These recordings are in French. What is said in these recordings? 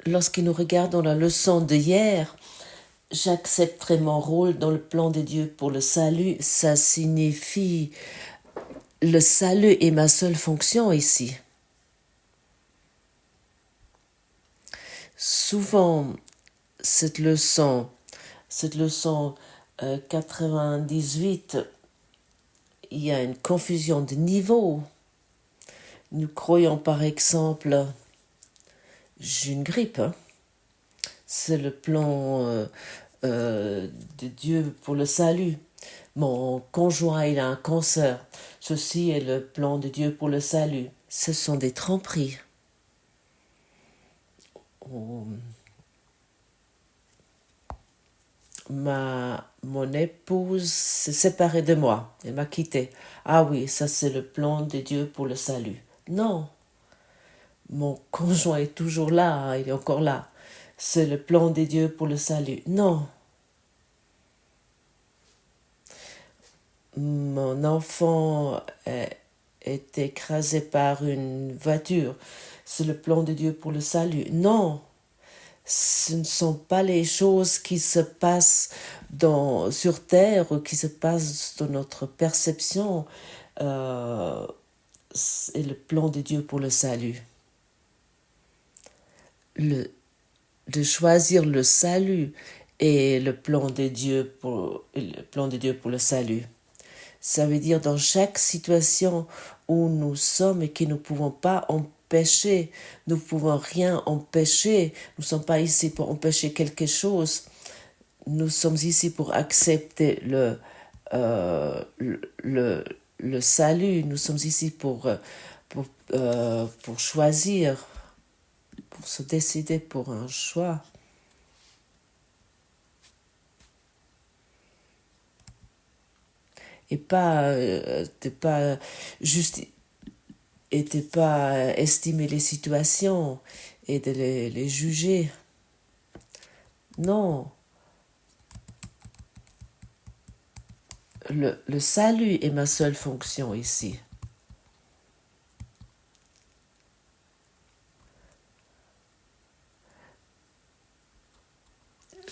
lorsque nous regardons la leçon d'hier, j'accepterai mon rôle dans le plan de Dieu pour le salut. Ça signifie le salut est ma seule fonction ici. Souvent, cette leçon 98, il y a une confusion de niveau. Nous croyons par exemple, j'ai une grippe, c'est le plan de Dieu pour le salut. Mon conjoint, il a un cancer. Ceci est le plan de Dieu pour le salut. Ce sont des tromperies. Mon épouse s'est séparée de moi. Elle m'a quitté. Ah oui, ça c'est le plan de Dieu pour le salut. Non. Mon conjoint est toujours là, il est encore là. C'est le plan de Dieu pour le salut. Non. Mon enfant est écrasé par une voiture. C'est le plan de Dieu pour le salut. Non. Ce ne sont pas les choses qui se passent sur Terre ou qui se passent dans notre perception. C'est le plan de Dieu pour le salut. De choisir le salut et le plan de Dieu pour le salut. Ça veut dire dans chaque situation où nous sommes et que nous ne pouvons pas empêcher, nous ne pouvons rien empêcher, nous ne sommes pas ici pour empêcher quelque chose, nous sommes ici pour accepter le salut, nous sommes ici pour choisir, pour se décider pour un choix. Et pas estimer les situations et de les juger. Non. Le salut est ma seule fonction ici.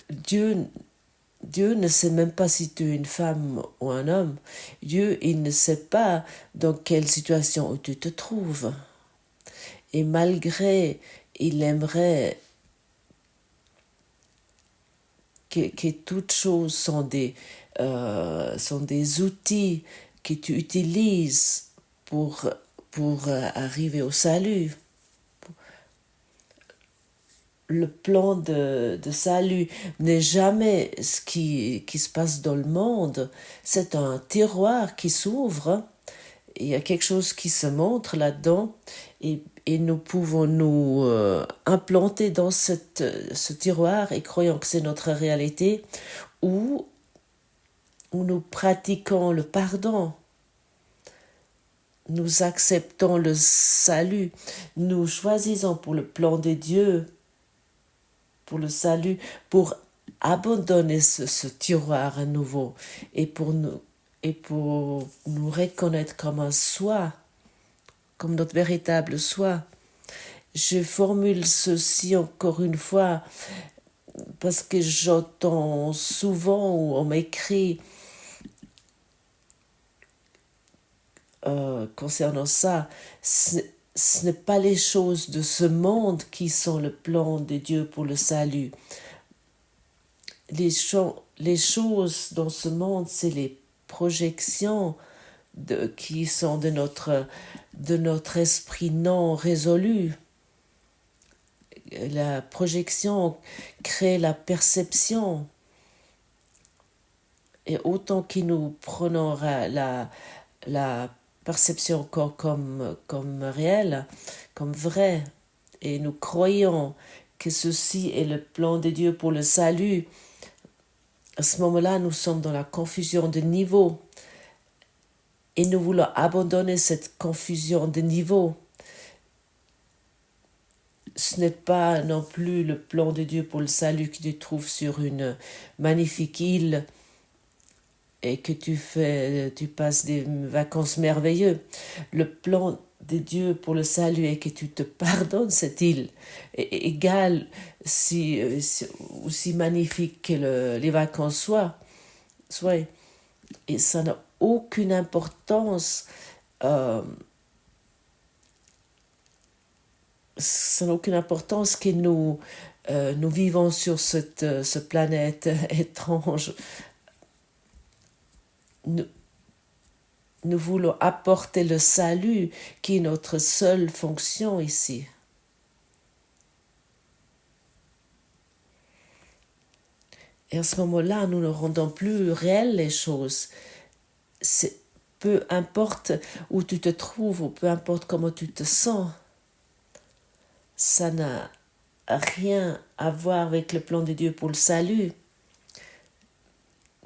Dieu ne sait même pas si tu es une femme ou un homme. Dieu, il ne sait pas dans quelle situation où tu te trouves. Et malgré, il aimerait que toutes choses sont des outils que tu utilises pour arriver au salut. Le plan de salut n'est jamais ce qui se passe dans le monde. C'est un tiroir qui s'ouvre. Il y a quelque chose qui se montre là-dedans et nous pouvons nous implanter dans ce tiroir et croyons que c'est notre réalité où nous pratiquons le pardon. Nous acceptons le salut. Nous choisissons pour le plan de Dieu, pour le salut, pour abandonner ce tiroir à nouveau et pour nous reconnaître comme un soi, comme notre véritable soi. Je formule ceci encore une fois parce que j'entends souvent où on m'écrit concernant ça, ce n'est pas les choses de ce monde qui sont le plan de Dieu pour le salut. Les choses dans ce monde, c'est les projections qui sont de notre esprit non résolu. La projection crée la perception. Et autant que nous prenons la perception encore comme réelle, comme vraie, et nous croyons que ceci est le plan de Dieu pour le salut, à ce moment-là, nous sommes dans la confusion de niveau. Et nous voulons abandonner cette confusion de niveau. Ce n'est pas non plus le plan de Dieu pour le salut que tu trouves sur une magnifique île et que tu passes des vacances merveilleuses. Le plan de Dieu pour le salut et que tu te pardonnes cette île, égale aussi magnifique que les vacances soient, et ça n'a aucune importance. Ça n'a aucune importance que nous vivons sur ce planète étrange. Nous voulons apporter le salut qui est notre seule fonction ici. Et à ce moment-là, nous ne rendons plus réelles les choses. Peu importe où tu te trouves ou peu importe comment tu te sens, ça n'a rien à voir avec le plan de Dieu pour le salut.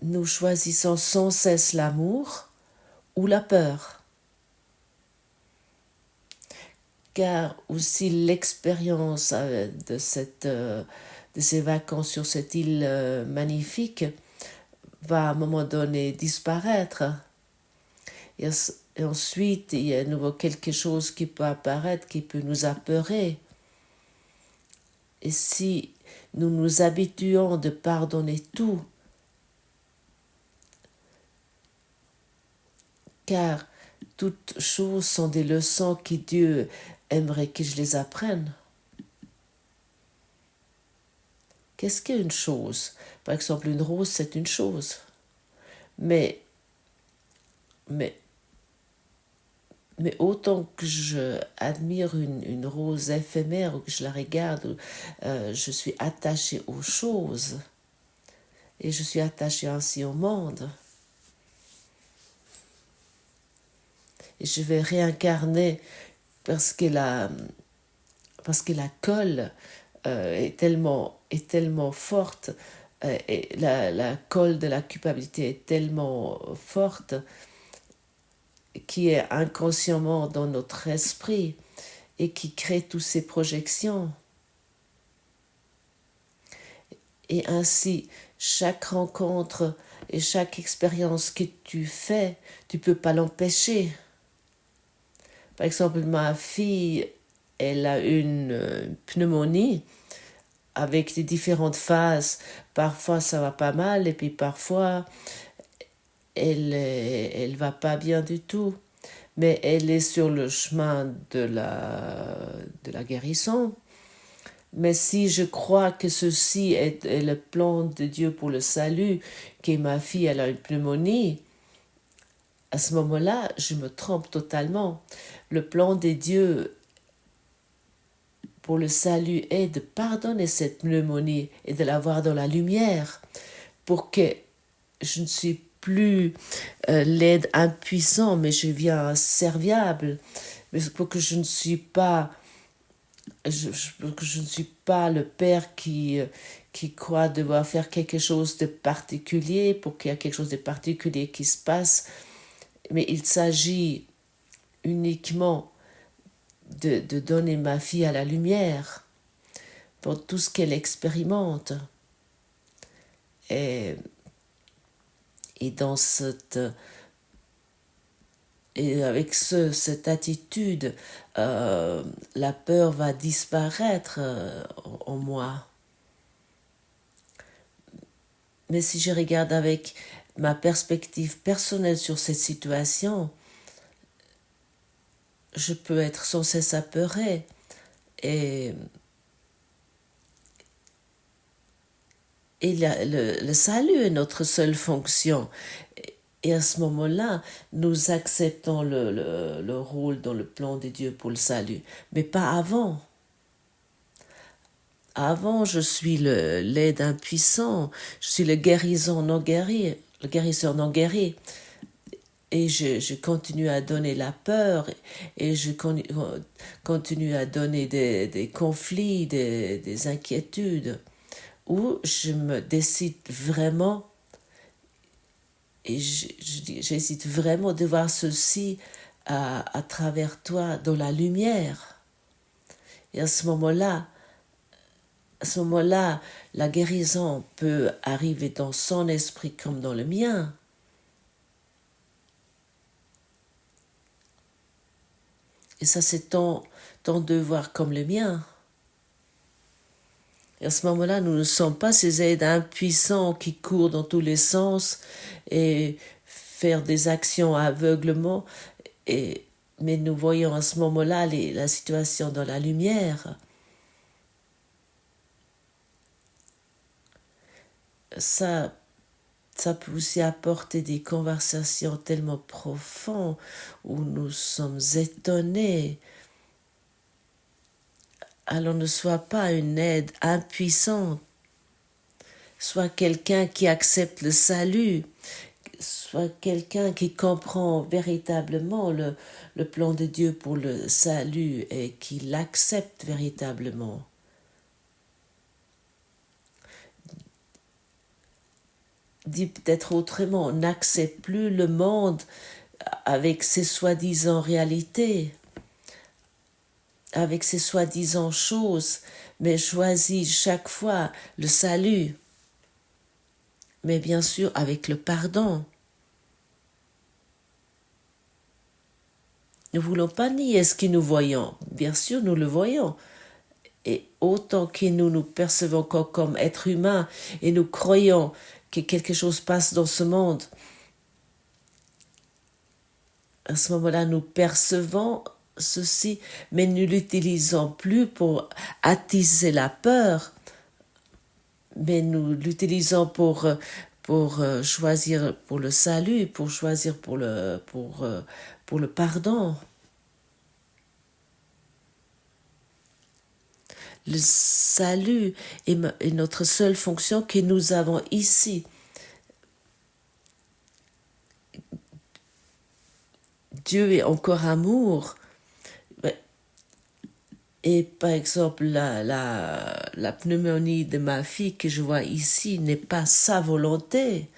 Nous choisissons sans cesse l'amour ou la peur. Car aussi l'expérience de ces vacances sur cette île magnifique va à un moment donné disparaître. Et ensuite, il y a à nouveau quelque chose qui peut apparaître, qui peut nous apeurer. Et si nous nous habituons de pardonner tout, car toutes choses sont des leçons que Dieu aimerait que je les apprenne. Qu'est-ce qu'une chose? Par exemple, une rose, c'est une chose. Mais autant que je admire une rose éphémère ou que je la regarde, je suis attachée aux choses. Et je suis attachée ainsi au monde. Et je vais réincarner parce que la colle est tellement forte, et la colle de la culpabilité est tellement forte, qui est inconsciemment dans notre esprit et qui crée toutes ces projections. Et ainsi, chaque rencontre et chaque expérience que tu fais, tu ne peux pas l'empêcher. Par exemple, ma fille, elle a une pneumonie avec des différentes phases. Parfois, ça va pas mal et puis parfois, elle va pas bien du tout. Mais elle est sur le chemin de la guérison. Mais si je crois que ceci est le plan de Dieu pour le salut, que ma fille elle a une pneumonie, à ce moment-là, je me trompe totalement. Le plan de Dieu pour le salut est de pardonner cette pneumonie et de l'avoir dans la lumière pour que je ne suis plus l'aide impuissant, mais je viens serviable, mais pour que je ne suis pas le père qui croit devoir faire quelque chose de particulier pour qu'il y ait quelque chose de particulier qui se passe, mais il s'agit uniquement de donner ma fille à la lumière pour tout ce qu'elle expérimente. Et dans avec cette attitude, la peur va disparaître en moi. Mais si je regarde avec ma perspective personnelle sur cette situation, je peux être sans cesse apeurée et le salut est notre seule fonction. Et à ce moment-là, nous acceptons le rôle dans le plan de Dieu pour le salut. Mais pas avant. Avant, je suis l'aide impuissant. Je suis le guérisseur non guéri. Et je continue à donner la peur. Et je continue à donner des conflits, des inquiétudes. Où je me décide vraiment, et j'hésite vraiment de voir ceci à travers toi dans la lumière. Et à ce moment-là, la guérison peut arriver dans son esprit comme dans le mien. Et ça, c'est ton devoir comme le mien. Et à ce moment-là, nous ne sommes pas ces êtres impuissants qui courent dans tous les sens et faire des actions aveuglement, mais nous voyons à ce moment-là la situation dans la lumière. Ça peut aussi apporter des conversations tellement profondes où nous sommes étonnés. Alors ne sois pas une aide impuissante. Sois quelqu'un qui accepte le salut. Sois quelqu'un qui comprend véritablement le plan de Dieu pour le salut et qui l'accepte véritablement. Dit peut-être autrement, n'accepte plus le monde avec ses soi-disant réalités, avec ses soi-disant choses, mais choisis chaque fois le salut, mais bien sûr avec le pardon. Nous ne voulons pas nier ce que nous voyons, bien sûr nous le voyons, et autant que nous percevons comme êtres humains et nous croyons que quelque chose passe dans ce monde, à ce moment-là, nous percevons ceci, mais nous l'utilisons plus pour attiser la peur, mais nous l'utilisons pour choisir pour le salut, pour choisir pour le pardon. Le salut est notre seule fonction que nous avons ici. Dieu est encore amour. Et par exemple, la pneumonie de ma fille que je vois ici n'est pas sa volonté.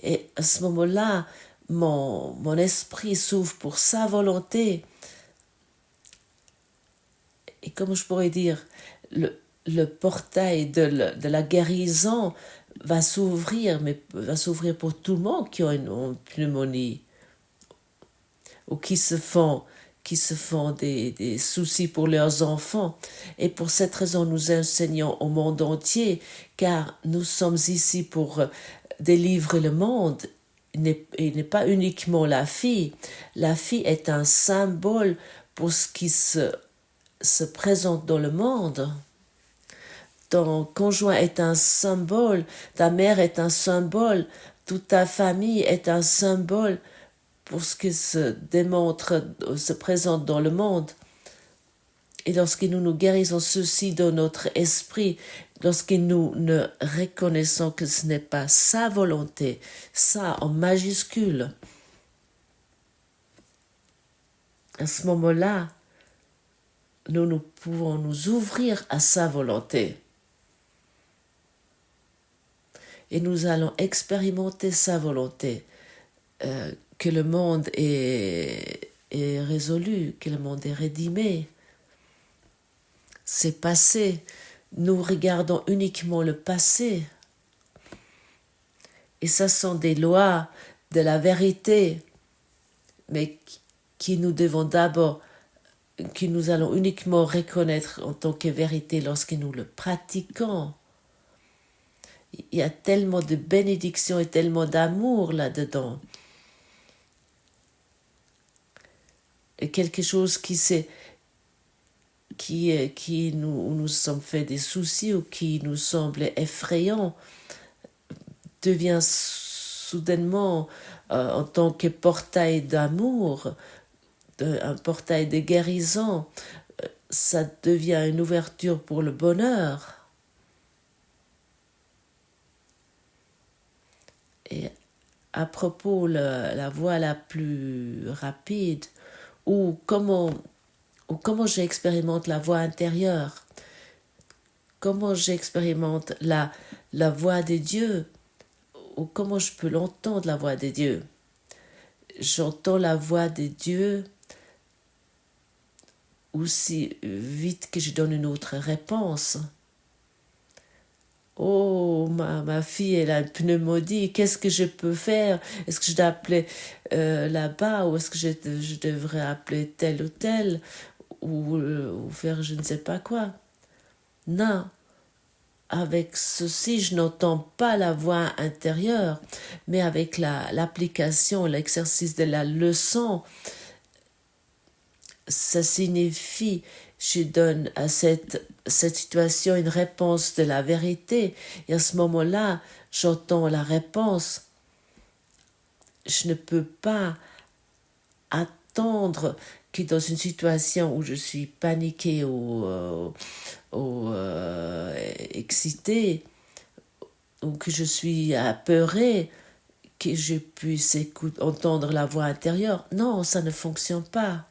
Et à ce moment-là, mon esprit s'ouvre pour sa volonté. Et comme je pourrais dire, le portail de la guérison va s'ouvrir, mais va s'ouvrir pour tout le monde qui a une pneumonie ou qui se font des soucis pour leurs enfants. Et pour cette raison, nous enseignons au monde entier, car nous sommes ici pour délivrer le monde. Il n'est pas uniquement la fille. La fille est un symbole pour ce qui se présente dans le monde. Ton conjoint est un symbole, ta mère est un symbole, toute ta famille est un symbole pour ce qui se présente dans le monde. Et lorsque nous guérissons ceci dans notre esprit, lorsque nous ne reconnaissons que ce n'est pas sa volonté, ça en majuscule, à ce moment-là, nous pouvons nous ouvrir à sa volonté. Et nous allons expérimenter sa volonté, que le monde est résolu, que le monde est rédimé. C'est passé. Nous regardons uniquement le passé. Et ça sont des lois de la vérité, mais qui nous devons d'abord, que nous allons uniquement reconnaître en tant que vérité lorsque nous le pratiquons. Il y a tellement de bénédictions et tellement d'amour là-dedans. Et quelque chose qui nous sommes fait des soucis ou qui nous semble effrayant devient soudainement en tant que portail d'amour, un portail de guérison, ça devient une ouverture pour le bonheur. Et à propos la voie la plus rapide, ou comment j'expérimente la voie intérieure, comment j'expérimente la voix de Dieu, ou comment je peux l'entendre la voix de Dieu. J'entends la voix de Dieu aussi vite que je donne une autre réponse. Oh, ma fille, elle a une pneumonie, qu'est-ce que je peux faire? Est-ce que je dois appeler là-bas ou est-ce que je devrais appeler tel ou tel ou faire je ne sais pas quoi? Non, avec ceci, je n'entends pas la voix intérieure, mais avec l'application, l'exercice de la leçon, ça signifie, je donne à cette situation une réponse de la vérité. Et à ce moment-là, j'entends la réponse. Je ne peux pas attendre que dans une situation où je suis paniquée ou excitée, ou que je suis apeurée, que je puisse entendre la voix intérieure. Non, ça ne fonctionne pas.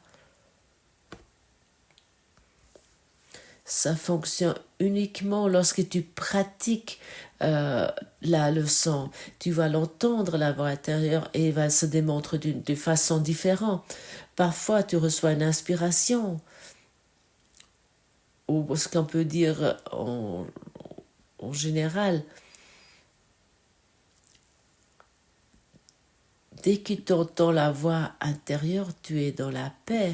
Ça fonctionne uniquement lorsque tu pratiques la leçon. Tu vas l'entendre, la voix intérieure, et elle va se démontrer de façon différente. Parfois, tu reçois une inspiration, ou ce qu'on peut dire en général. Dès que tu entends la voix intérieure, tu es dans la paix.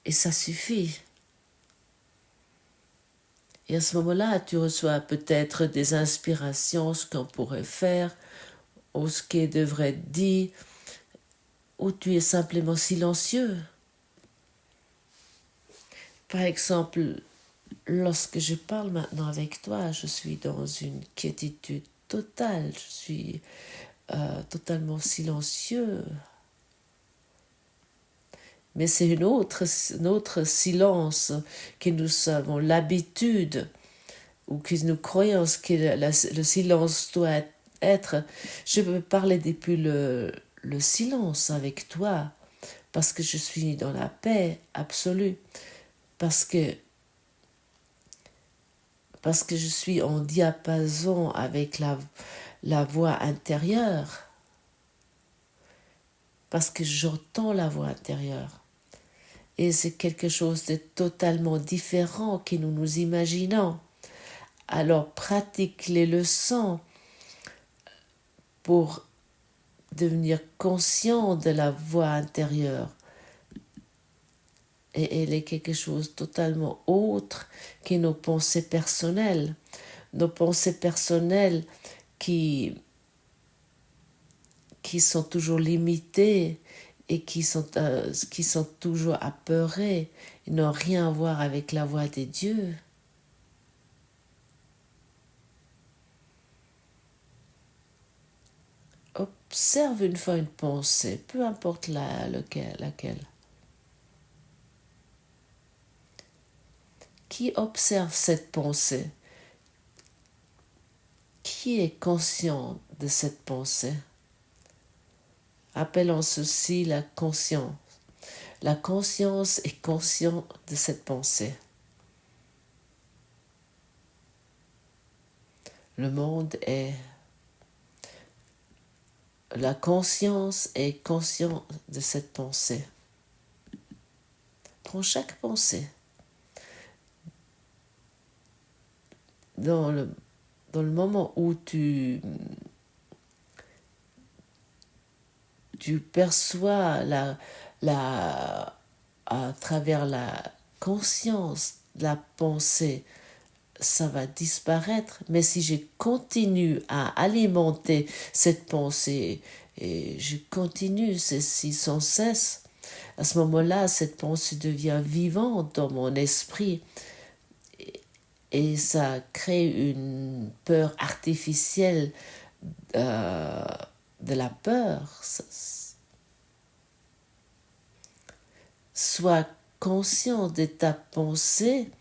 Et ça suffit. Et à ce moment-là, tu reçois peut-être des inspirations, ce qu'on pourrait faire, ou ce qui devrait être dit, ou tu es simplement silencieux. Par exemple, lorsque je parle maintenant avec toi, je suis dans une quiétude totale, je suis totalement silencieux. Mais c'est un autre silence que nous avons l'habitude ou que nous croyons que le silence doit être. Je peux parler depuis le silence avec toi parce que je suis dans la paix absolue, parce que je suis en diapason avec la voix intérieure, parce que j'entends la voix intérieure. Et c'est quelque chose de totalement différent que nous nous imaginons. Alors pratique les leçons pour devenir conscient de la voix intérieure. Et elle est quelque chose de totalement autre que nos pensées personnelles. Nos pensées personnelles qui sont toujours limitées et qui sont toujours apeurées, ils n'ont rien à voir avec la voix des dieux. Observe une fois une pensée, peu importe laquelle. Qui observe cette pensée? Qui est conscient de cette pensée? Appelons ceci la conscience. La conscience est consciente de cette pensée. Le monde est... La conscience est consciente de cette pensée. Prends chaque pensée. Dans le moment où tu perçois à travers la conscience, la pensée, ça va disparaître. Mais si je continue à alimenter cette pensée et je continue ceci sans cesse, à ce moment-là, cette pensée devient vivante dans mon esprit et ça crée une peur artificielle de la peur. Sois conscient de ta pensée,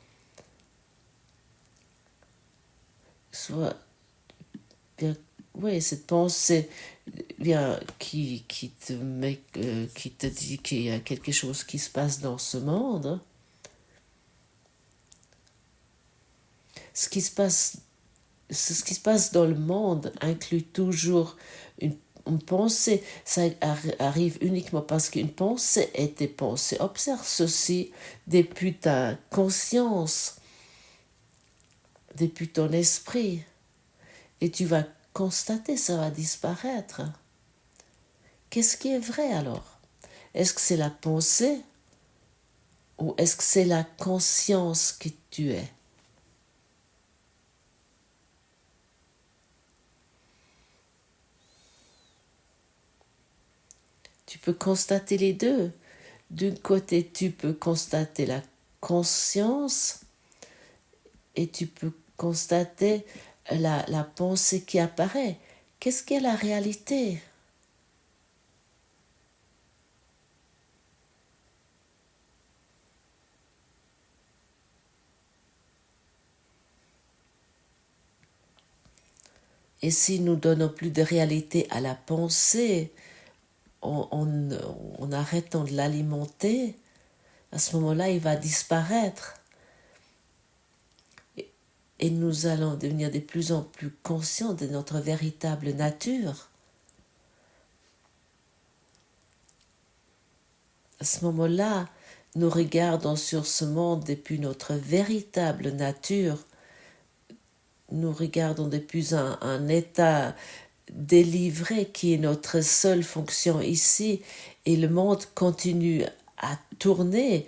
cette pensée qui te dit qu'il y a quelque chose qui se passe dans ce monde. Ce qui se passe dans le monde inclut toujours une pensée. Ça arrive uniquement parce qu'une pensée est des pensées. Observe ceci depuis ta conscience. depuis ton esprit. Et tu vas constater, ça va disparaître. Qu'est-ce qui est vrai alors? Est-ce que c'est la pensée ou est-ce que c'est la conscience que tu es? Tu peux constater les deux. D'un côté, tu peux constater la conscience et tu peux constater la pensée qui apparaît. Qu'est-ce qu'est la réalité? Et si nous donnons plus de réalité à la pensée, en arrêtant de l'alimenter, à ce moment-là, il va disparaître. Et nous allons devenir de plus en plus conscients de notre véritable nature. À ce moment-là, nous regardons sur ce monde depuis notre véritable nature. Nous regardons depuis un état délivré qui est notre seule fonction ici. Et le monde continue à tourner,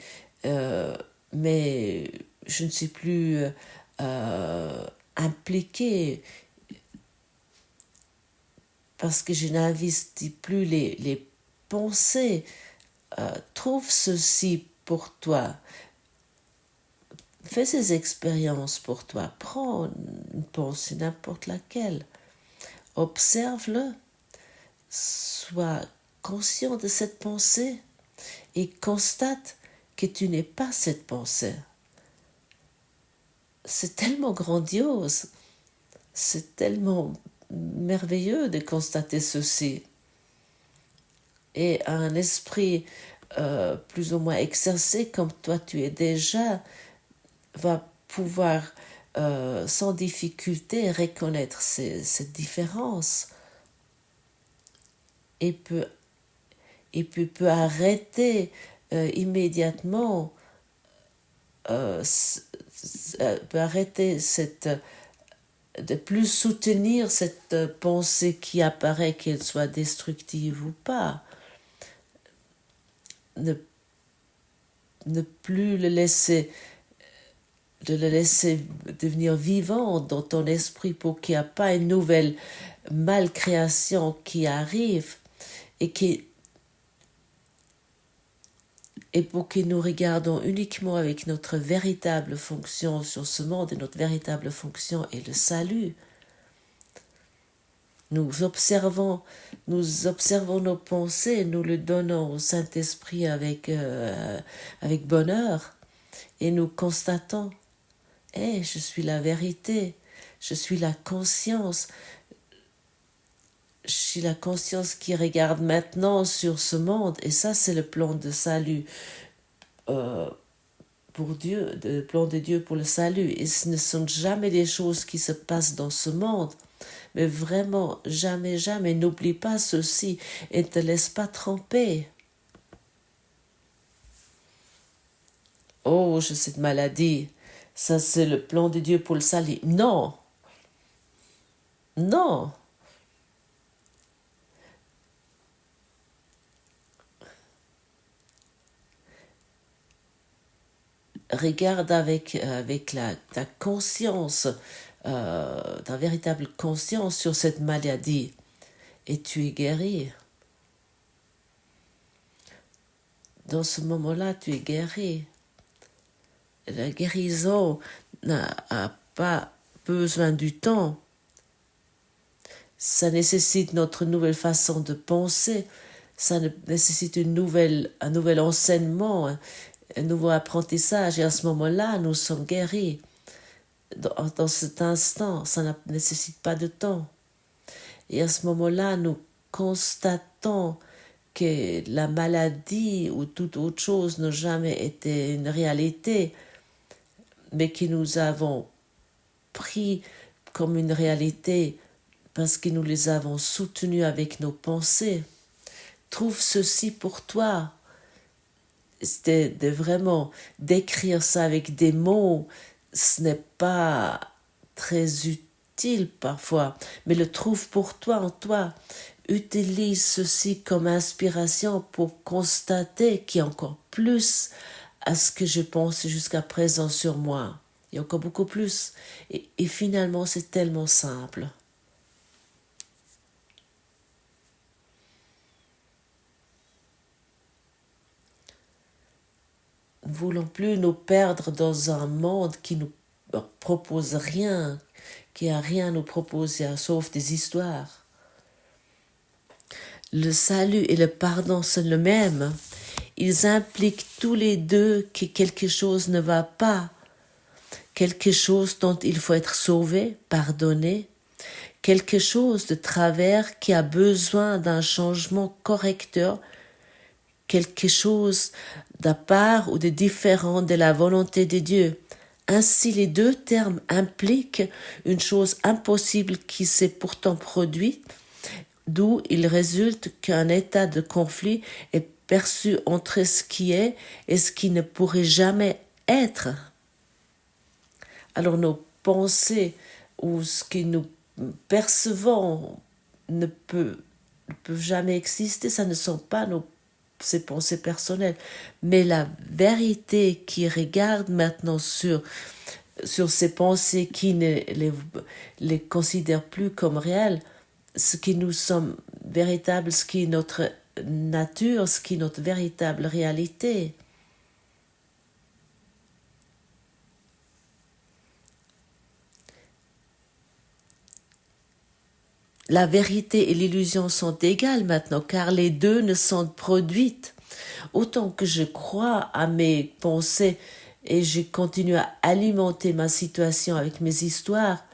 mais je ne suis plus impliquée parce que je n'investis plus les pensées. Trouve ceci pour toi. Fais ces expériences pour toi. Prends une pensée, n'importe laquelle. Observe-le. Sois conscient de cette pensée et constate que tu n'es pas cette pensée. C'est tellement grandiose. C'est tellement merveilleux de constater ceci. Et un esprit plus ou moins exercé comme toi tu es déjà va pouvoir sans difficulté reconnaître cette différence et peut arrêter immédiatement peut arrêter de plus soutenir cette pensée qui apparaît, qu'elle soit destructive ou pas. Ne plus le laisser devenir vivant dans ton esprit pour qu'il n'y ait pas une nouvelle malcréation qui arrive et pour que nous regardons uniquement avec notre véritable fonction sur ce monde, et notre véritable fonction est le salut. Nous observons nos pensées, nous le donnons au Saint-Esprit avec bonheur et nous constatons, je suis la vérité, je suis la conscience. Je suis la conscience qui regarde maintenant sur ce monde. Et ça, c'est le plan de salut pour Dieu, le plan de Dieu pour le salut. Et ce ne sont jamais des choses qui se passent dans ce monde. Mais vraiment, jamais, jamais. N'oublie pas ceci et ne te laisse pas tromper. Oh, j'ai cette maladie. Ça, c'est le plan de Dieu pour le salut. Non. Non. Regarde avec ta conscience, ta véritable conscience sur cette maladie et tu es guéri. Dans ce moment-là, tu es guéri. La guérison n'a pas besoin du temps. Ça nécessite notre nouvelle façon de penser. Ça nécessite un nouvel enseignement, un nouveau apprentissage. Et à ce moment-là, nous sommes guéris. Dans cet instant, ça ne nécessite pas de temps. Et à ce moment-là, nous constatons que la maladie ou toute autre chose n'a jamais été une réalité, mais que nous avons pris comme une réalité parce que nous les avons soutenus avec nos pensées. Trouve ceci pour toi. De vraiment décrire ça avec des mots, ce n'est pas très utile parfois, mais le trouve pour toi en toi. Utilise ceci comme inspiration pour constater qu'il y a encore plus à ce que je pensais jusqu'à présent sur moi. Il y a encore beaucoup plus. Et finalement, c'est tellement simple. Nous ne voulons plus nous perdre dans un monde qui nous propose rien, qui a rien à nous proposer, sauf des histoires. Le salut et le pardon sont le même. Ils impliquent tous les deux que quelque chose ne va pas, quelque chose dont il faut être sauvé, pardonné, quelque chose de travers qui a besoin d'un changement correcteur, quelque chose d'à part ou de différent de la volonté de Dieu. Ainsi, les deux termes impliquent une chose impossible qui s'est pourtant produite, d'où il résulte qu'un état de conflit est perçu entre ce qui est et ce qui ne pourrait jamais être. Alors nos pensées ou ce que nous percevons ne peuvent jamais exister, ça ne sont pas ces pensées personnelles. Mais la vérité qui regarde maintenant sur ces pensées qui ne les considèrent plus comme réelles, ce qui nous sommes véritables, ce qui est notre nature, ce qui est notre véritable réalité. La vérité et l'illusion sont égales maintenant, car les deux ne sont produites. Autant que je crois à mes pensées et je continue à alimenter ma situation avec mes histoires,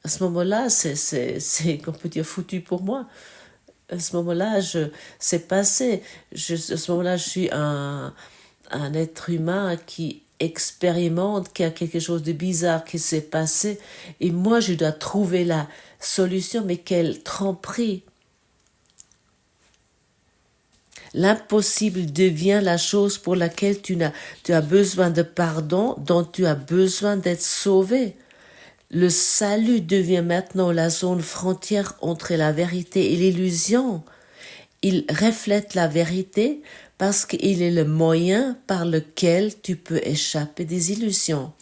à ce moment-là, c'est qu'on peut dire foutu pour moi. À ce moment-là, c'est passé. À ce moment-là, je suis un être humain qui expérimente qu'il y a quelque chose de bizarre qui s'est passé et moi, je dois trouver la solution, mais quelle tromperie! L'impossible devient la chose pour laquelle tu as besoin de pardon, dont tu as besoin d'être sauvé. Le salut devient maintenant la zone frontière entre la vérité et l'illusion. Il reflète la vérité parce qu'il est le moyen par lequel tu peux échapper des illusions.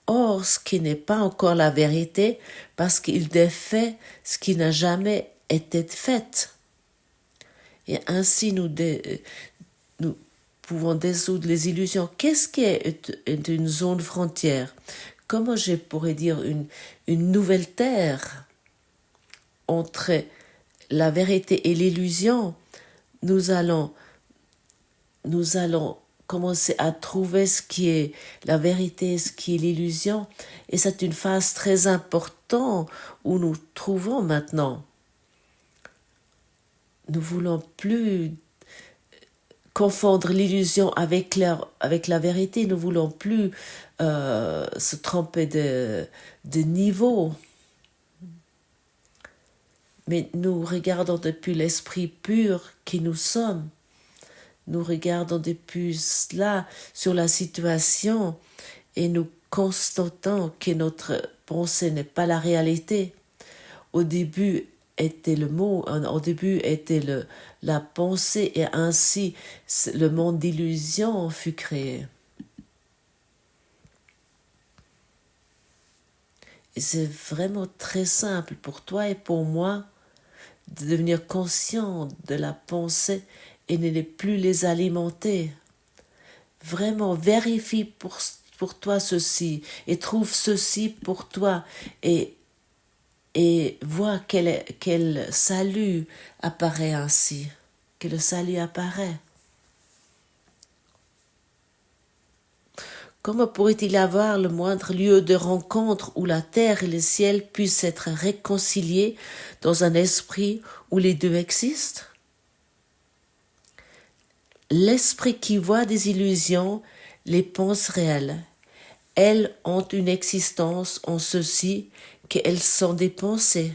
Or, ce qui n'est pas encore la vérité parce qu'il défait ce qui n'a jamais été fait. Et ainsi nous pouvons résoudre les illusions. Qu'est-ce qui est une zone frontière? Comment je pourrais dire une nouvelle terre entre la vérité et l'illusion? Nous allons commencer à trouver ce qui est la vérité, ce qui est l'illusion. Et c'est une phase très importante où nous trouvons maintenant. Nous voulons plus confondre l'illusion avec la vérité. Nous voulons plus se tromper de niveau. Mais nous regardons depuis l'esprit pur qui nous sommes. Nous regardons depuis cela sur la situation et nous constatons que notre pensée n'est pas la réalité. Au début était le mot, au début était la pensée et ainsi le monde d'illusion fut créé. Et c'est vraiment très simple pour toi et pour moi de devenir conscient de la pensée et ne plus les alimenter. Vraiment, vérifie pour toi ceci et trouve ceci pour toi et vois quel salut apparaît ainsi, que le salut apparaît. Comment pourrait-il y avoir le moindre lieu de rencontre où la terre et le ciel puissent être réconciliés dans un esprit où les deux existent? L'esprit qui voit des illusions les pense réelles. Elles ont une existence en ceci qu'elles sont des pensées.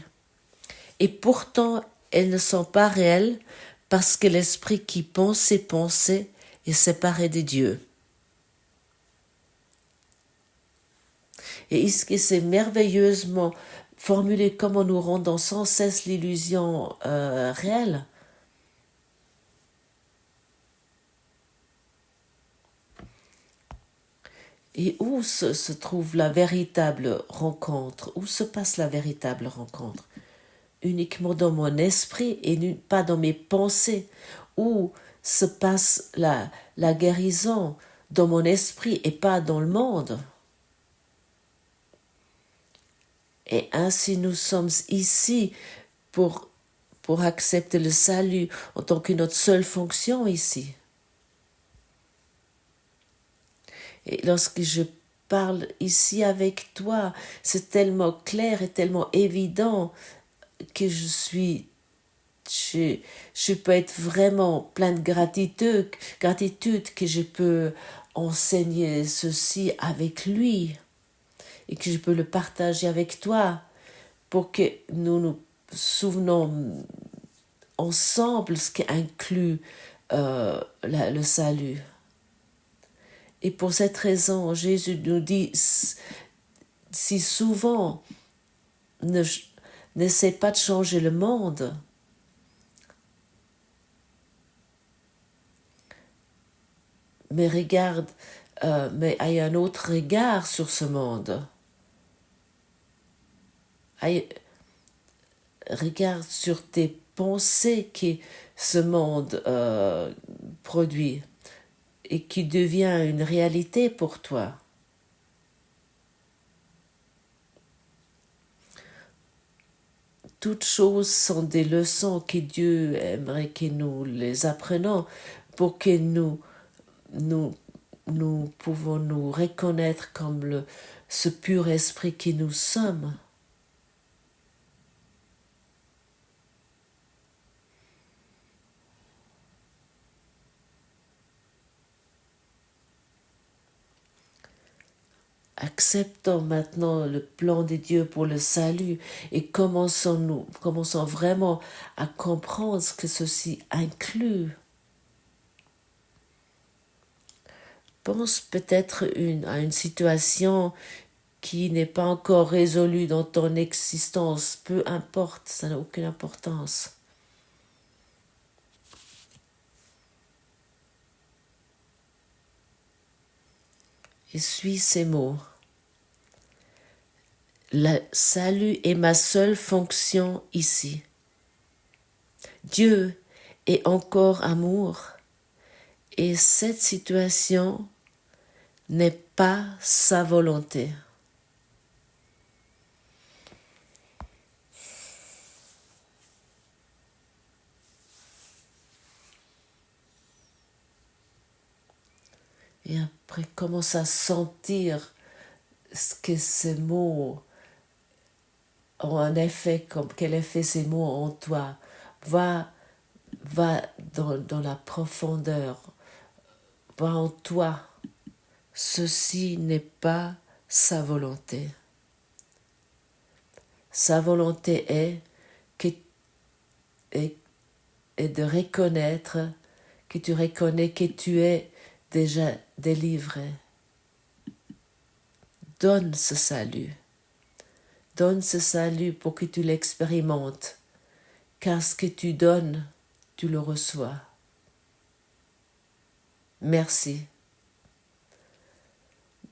Et pourtant, elles ne sont pas réelles parce que l'esprit qui pense ces pensées est séparé de Dieu. Et ici, c'est merveilleusement formulé comment nous rendons sans cesse l'illusion réelle. Et où se trouve la véritable rencontre? Où se passe la véritable rencontre? Uniquement dans mon esprit et pas dans mes pensées. Où se passe la guérison? Dans mon esprit et pas dans le monde. Et ainsi nous sommes ici pour accepter le salut en tant que notre seule fonction ici. Et lorsque je parle ici avec toi, c'est tellement clair et tellement évident que je peux être vraiment plein de gratitude que je peux enseigner ceci avec lui et que je peux le partager avec toi pour que nous nous souvenons ensemble ce qui inclut le salut. Et pour cette raison, Jésus nous dit si souvent, n'essaie pas de changer le monde, mais regarde, mais aie un autre regard sur ce monde. Regarde sur tes pensées que ce monde produit et qui devient une réalité pour toi. Toutes choses sont des leçons que Dieu aimerait que nous les apprenions pour que nous pouvons nous reconnaître comme ce pur esprit que nous sommes. Acceptons maintenant le plan de Dieu pour le salut et commençons vraiment à comprendre ce que ceci inclut. Pense peut-être à une situation qui n'est pas encore résolue dans ton existence. Peu importe, ça n'a aucune importance. Et suis ces mots. Le salut est ma seule fonction ici. Dieu est encore amour et cette situation n'est pas sa volonté. Et après, commence à sentir ce que ces mots ont un effet, quel effet ces mots ont en toi. Va dans la profondeur, va en toi. Ceci n'est pas sa volonté. Sa volonté est de reconnaître que tu reconnais que tu es déjà délivré. Donne ce salut. Donne ce salut pour que tu l'expérimentes, car ce que tu donnes, tu le reçois. Merci.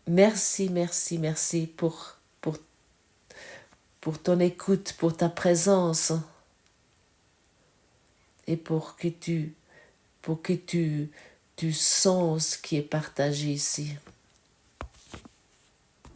Merci, merci, merci pour ton écoute, pour ta présence et pour que tu sens ce qui est partagé ici.